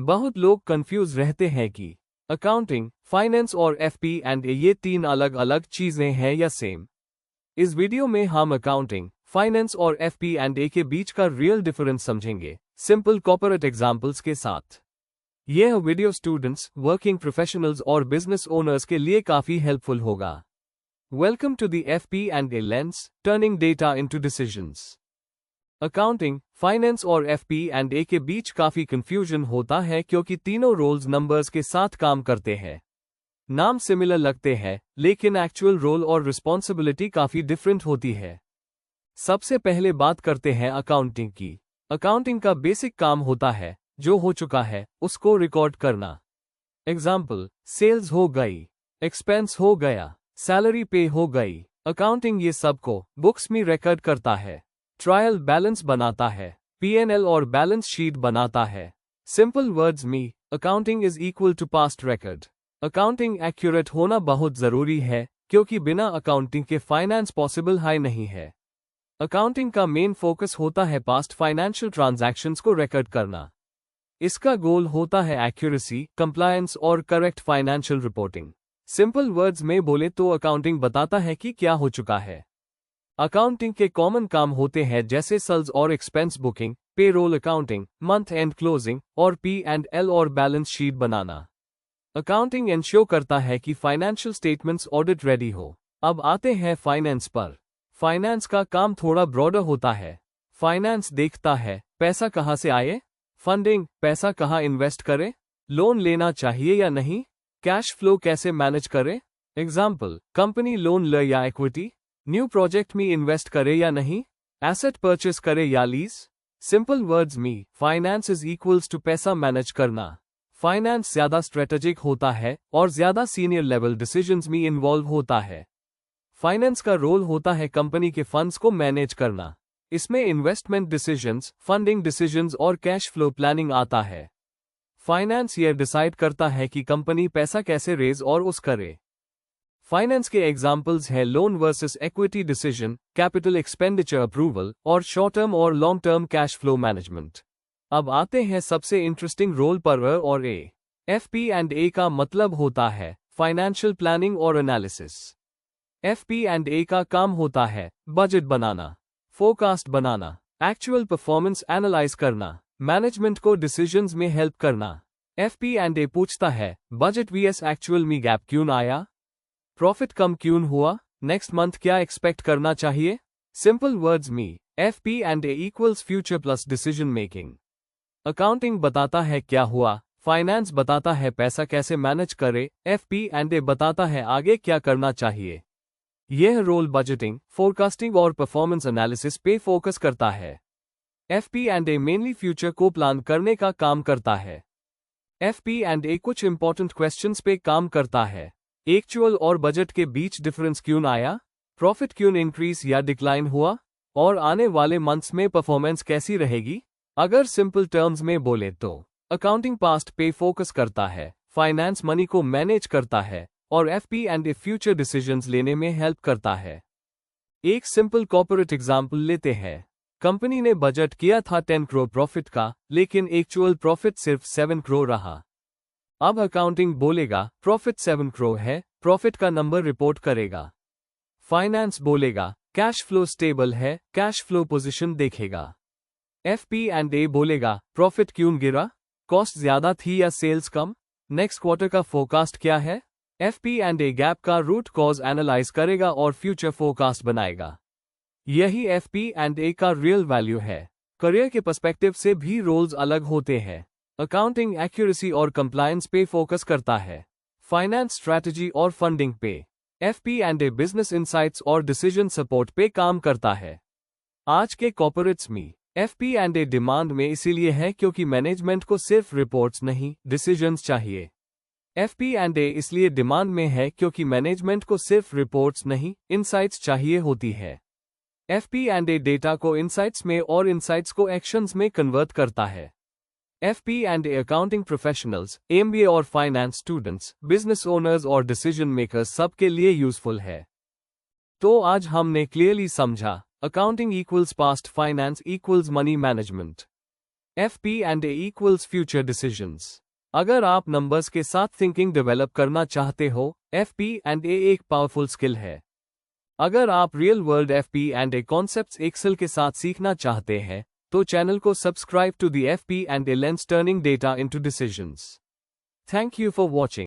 बहुत लोग कंफ्यूज रहते हैं कि अकाउंटिंग, फाइनेंस और FP&A ये तीन अलग अलग चीजें हैं या सेम। इस वीडियो में हम अकाउंटिंग, फाइनेंस और FP&A के बीच का रियल डिफरेंस समझेंगे, सिंपल कॉर्पोरेट एग्जांपल्स के साथ। यह वीडियो स्टूडेंट्स, वर्किंग प्रोफेशनल्स और बिजनेस ओनर्स के लिए काफी हेल्पफुल होगा। Welcome to the FP&A lens, turning data into decisions. Accounting, finance और FP&A के बीच काफी कंफ्यूजन होता है क्योंकि तीनों रोल्स नंबर्स के साथ काम करते हैं। नाम सिमिलर लगते हैं, लेकिन एक्चुअल रोल और रिस्पॉन्सिबिलिटी काफी डिफरेंट होती है। सबसे पहले बात करते हैं अकाउंटिंग की। अकाउंटिंग का बेसिक काम होता है, जो हो चुका है उसको रिकॉर्ड करना। एग्जाम्पल, सेल्स हो गई, एक्सपेंस हो गया, सैलरी पे हो गई। अकाउंटिंग ये सबको बुक्स में रिकॉर्ड करता है, ट्रायल बैलेंस बनाता है, P&L और बैलेंस शीट बनाता है। सिंपल वर्ड्स में, accounting is equal to past record. Accounting accurate होना बहुत जरूरी है, क्योंकि बिना अकाउंटिंग के फाइनेंस पॉसिबल है नहीं है। अकाउंटिंग का मेन फोकस होता है पास्ट फाइनेंशियल ट्रांजैक्शंस को रिकॉर्ड करना। इसका गोल होता है एक्यूरेसी, कंप्लायंस और correct financial reporting. Simple words में बोले तो अकाउंटिंग बताता है कि क्या हो चुका है। अकाउंटिंग के कॉमन काम होते हैं जैसे सेल्स और expense booking, payroll accounting, month and closing और P&L और बैलेंस शीट बनाना। अकाउंटिंग इंश्योर करता है कि फाइनेंशियल स्टेटमेंट्स ऑडिट रेडी हो। अब आते हैं फाइनेंस पर। फाइनेंस का काम थोड़ा ब्रॉडर होता है। फाइनेंस देखता है पैसा कहाँ से आए, फंडिंग, पैसा कहाँ इन्वेस्ट करे, लोन लेना चाहिए या नहीं, कैश फ्लो कैसे मैनेज करे। एग्जाम्पल, कंपनी लोन ले या इक्विटी, न्यू प्रोजेक्ट में इन्वेस्ट करे या नहीं, एसेट परचेस करे या लीज। सिंपल वर्ड्स में, फाइनेंस इज इक्वल्स टू पैसा मैनेज करना। फाइनेंस ज्यादा स्ट्रेटेजिक होता है और ज्यादा सीनियर लेवल डिसीजंस में इन्वॉल्व होता है। फाइनेंस का रोल होता है कंपनी के फंड्स को मैनेज करना। इसमें इन्वेस्टमेंट डिसीजंस, फंडिंग डिसीजंस और कैश फ्लो प्लानिंग आता है। फाइनेंस ये डिसाइड करता है कि कंपनी पैसा कैसे रेज और उस करे। फाइनेंस के एग्जाम्पल्स हैं loan versus equity decision, capital expenditure approval और शॉर्ट टर्म और long term cash flow management. अब आते हैं सबसे इंटरेस्टिंग रोल पर और A। FP&A का मतलब होता है फाइनेंशियल प्लानिंग और एनालिसिस। FP&A का काम होता है बजट बनाना, फोरकास्ट बनाना, एक्चुअल परफॉर्मेंस एनालाइज करना, मैनेजमेंट को डिसीजंस में हेल्प करना। FP&A पूछता है बजट vs एक्चुअल में गैप क्यों आया, प्रॉफिट कम क्यों हुआ, नेक्स्ट मंथ क्या एक्सपेक्ट करना चाहिए। सिंपल वर्ड्स में, FP&A equals future plus decision making. Accounting बताता है क्या हुआ, फाइनेंस बताता है पैसा कैसे मैनेज करे, FP&A बताता है आगे क्या करना चाहिए। यह रोल बजटिंग, फोरकास्टिंग और परफॉर्मेंस एनालिसिस पे फोकस करता है। FP&A मेनली फ्यूचर को प्लान करने का काम करता है। FP&A कुछ इंपॉर्टेंट क्वेश्चंस पे काम करता है। एक्चुअल और बजट के बीच डिफरेंस क्यों आया, प्रॉफिट क्यों इंक्रीज या डिक्लाइन हुआ, और आने वाले मंथ्स में परफॉर्मेंस कैसी रहेगी। अगर सिंपल टर्म्स में बोले तो अकाउंटिंग पास्ट पे फोकस करता है, फाइनेंस मनी को मैनेज करता है और FP&A फ्यूचर डिसीजंस लेने में हेल्प करता है। एक सिंपल कॉर्पोरेट एग्जांपल लेते हैं। कंपनी ने बजट किया था 10 करोड़ प्रॉफिट का, लेकिन एक्चुअल प्रॉफिट सिर्फ 7 करोड़ रहा। अब अकाउंटिंग बोलेगा प्रॉफिट 7 करोड़ है, प्रॉफिट का नंबर रिपोर्ट करेगा। फाइनेंस बोलेगा कैश फ्लो स्टेबल है, कैश फ्लो पोजीशन देखेगा। FP&A बोलेगा प्रॉफिट क्यों गिरा, कॉस्ट ज्यादा थी या सेल्स कम, नेक्स्ट क्वार्टर का फोरकास्ट क्या है। FP&A गैप का रूट कॉज एनालाइज करेगा और फ्यूचर फोरकास्ट बनाएगा। यही FP&A का रियल वैल्यू है। करियर के पर्सपेक्टिव से भी रोल्स अलग होते हैं। अकाउंटिंग एक्यूरेसी और कंप्लायंस पे फोकस करता है, फाइनेंस स्ट्रैटेजी और फंडिंग पे, FP&A बिजनेस इनसाइट्स और डिसीजन सपोर्ट पे काम करता है। आज के कॉर्पोरेट्स में FP&A डिमांड में इसीलिए है क्योंकि मैनेजमेंट को सिर्फ रिपोर्ट्स नहीं, डिसीजंस चाहिए। FP&A इसलिए डिमांड में है क्योंकि मैनेजमेंट को सिर्फ रिपोर्ट्स नहीं, इनसाइट्स चाहिए होती है। FP&A डेटा को इनसाइट्स में और इनसाइट्स को एक्शंस में कन्वर्ट करता है। FP&A अकाउंटिंग प्रोफेशनल्स, MBA और फाइनेंस स्टूडेंट्स, बिजनेस ओनर्स और डिसीजन मेकर्स सबके लिए यूजफुल है। तो आज हमने क्लियरली समझा, accounting equals past finance equals money management. FP&A equals future decisions. अगर आप नंबर्स के साथ थिंकिंग डेवलप करना चाहते हो, FP&A एक पावरफुल स्किल है। अगर आप real world FP&A concepts Excel के साथ सीखना चाहते हैं, तो चैनल को subscribe to the FP&A lens turning data into decisions. Thank you for watching.